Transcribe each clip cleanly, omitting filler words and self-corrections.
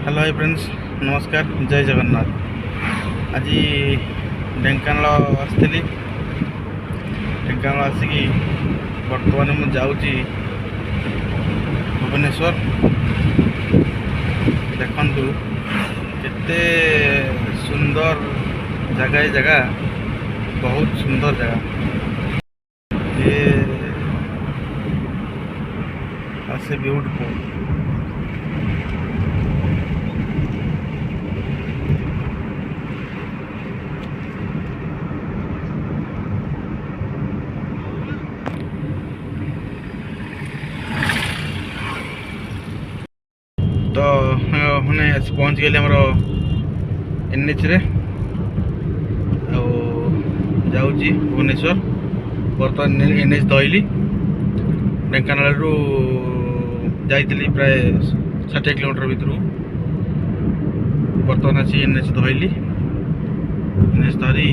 Hello hi friends, नमस्कार, जय जगन्नाथ। आज ढेंकानाल आसती ढेंकानाल आसिकी बर्तमान मुझे जाऊँगी भुवनेश्वर। देखु केते सुंदर जगह, ये जगह बहुत सुंदर जगह, ये आसे ब्यूटीफुल। तो मैंने पहुँच गए आमर एनएच रे जाऊँगी भुवनेश्वर। बर्तमान एनएच धइली ढेंकानाल रु जाइली प्राय 60 किलोमीटर भितर। बर्तमान आसी एनएच धइली, एनएच धरी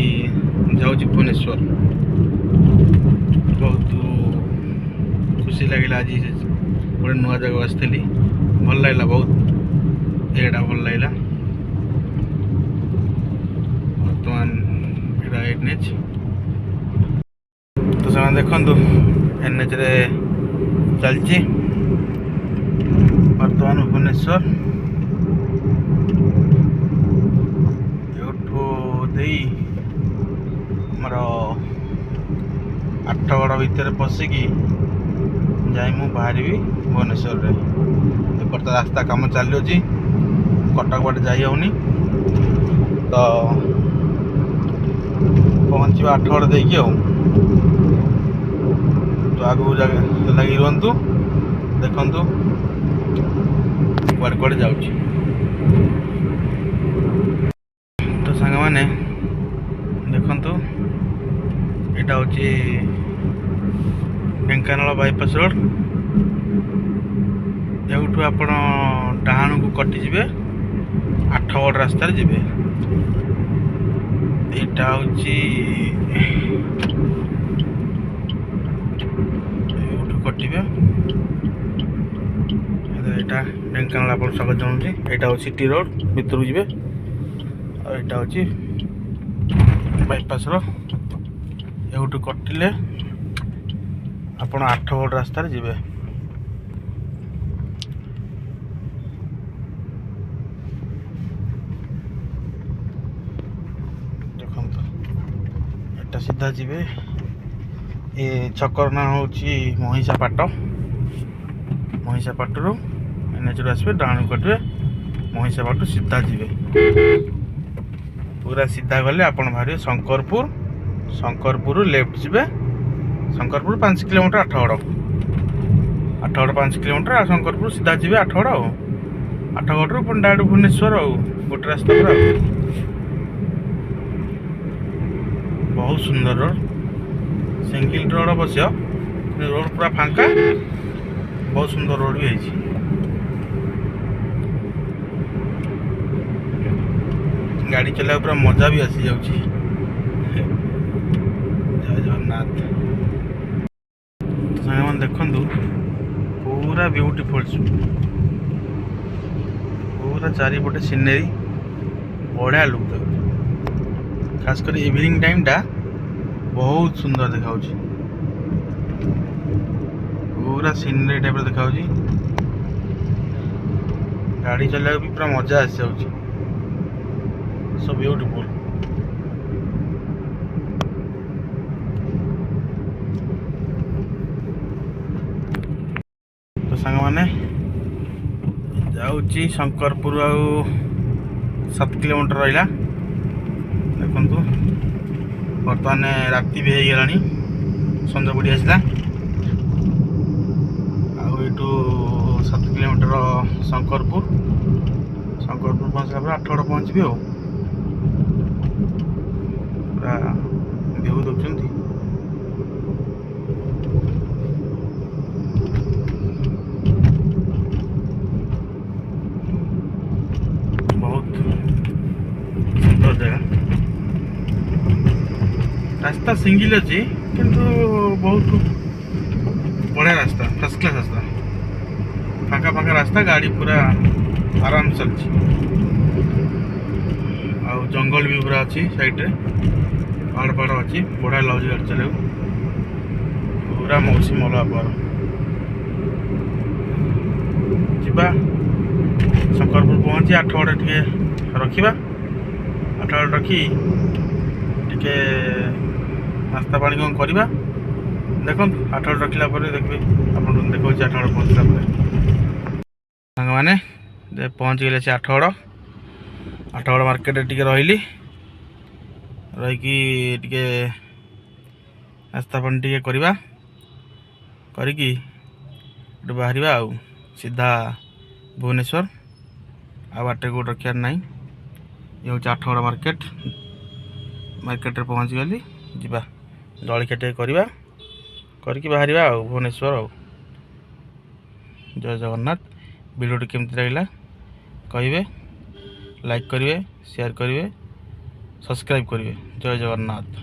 जाऊँगी भुवनेश्वर। बहुत खुशी लगे। आज गोटे नुआ जगह आसती, भल लगला बहुत, एटा भल लगला। बर्तमान एनएच तो से देखु एनएच रे चलची बर्तमान भुवनेश्वर। आमर आठगड़ भितर पशिकी जाई मु बाहरी भुवनेश्वर रे। एपर तो रास्ता काम चली कटक बाटे जाई होनी, तो पहुँचा आठगड़ देकी तो आगू लगी रुहतु, देखु कुआड़े कुआड़े जाऊँ। तो सांग मैंने देखु यहाँ हूँ ढेंकानाल बाईपास रोड। एठू आप डाहाण को कटिजे आठगड़ रास्तार जी। यहाँ हूँ कटे यहाँ ढेंकानाल आप स्वागत जनाऊँ। यहाँ हूँ सिटी रोड भितर जी, और यहाँ हूँ बाईपास रोड। कटिले आपण आठगड़ रास्तार जी। देखो सीधा जी, ये छकर ना हूँ महिषापाट। महिषापाटू एनएच आसवे, डाण कटे महिषापाट सीधा जी। पूरा सीधा गले आप बाहर शंकरपुर, शंकरपुर लेफ्ट जी। शंकरपुर 5 किलोमीटर, आठगड़ 5 किलोमीटर, आ शंकरपुर सीधा जी आठगड़। आठगड़ डायरेक्ट भुवनेश्वर गोटे रास्ता पूरा। बहुत सुंदर रोड, सिंगल रोड अवश्य, रोड पूरा फांका, बहुत सुंदर रोड भी है। गाड़ी चला पूरा मजा भी आसी जाऊँ। जय जगन्नाथ। तो सामान देखु पूरा ब्यूटीफुल, पूरा चारिपटे सीनेरी बढ़िया लुक दे। खासकर इवनिंग टाइम टा बहुत सुंदर देखा, पूरा सीनरी टाइप देखा। गाड़ी चला भी पूरा मजा आसी जाऊँ, सो ब्यूटीफुल। तो सांग मैंने जाऊँगी शंकरपुर 7 किलोमीटर रहा। देखु बर्तमान राति भी हो गला, संज बुड़ी आसला। आठू 7 किलोमीटर शंकरपुर, शंकरपुर पहुँचला पर आठगड़ पहुँची। पूरा व्यू देखुं, बहुत सुंदर जगह। रास्ता सिंगल अच्छी किंतु बहुत बढ़िया रास्ता, फर्स्ट क्लास रास्ता, फाँका फाँका रास्ता, गाड़ी पूरा आराम से चलछि आ जंगल भी पूरा अच्छी साइड रे पहाड़ पहाड़ अच्छी बढ़िया लगुच गाड़ी चले पूरा मौसम अलग पर जा शंकरपुर पहुँची 8 बड़े टे रखा 8 बड़े रखी टे नास्ता पानी कौन करवा देखो 8 बड़े रखला देखिए आप देखा 8 बड़े पहुँचला सांग मैंने पहुँच गए से 8 बड़ मार्केट टे रही टे नास्ता पानी टे करवा करी बाहर आउ सीधा भुवनेश्वर आ बाटे कोट रखार ना ये हूँ 8 बड़ मार्केट रे पहुँच गली जा जलखिया टे करवा करके बाहर आउ भुवनेश्वर आउ जय जगन्नाथ वीडियो केमती लगे कहे लाइक करेंगे शेयर करेंगे सब्सक्राइब करेंगे जय जगन्नाथ।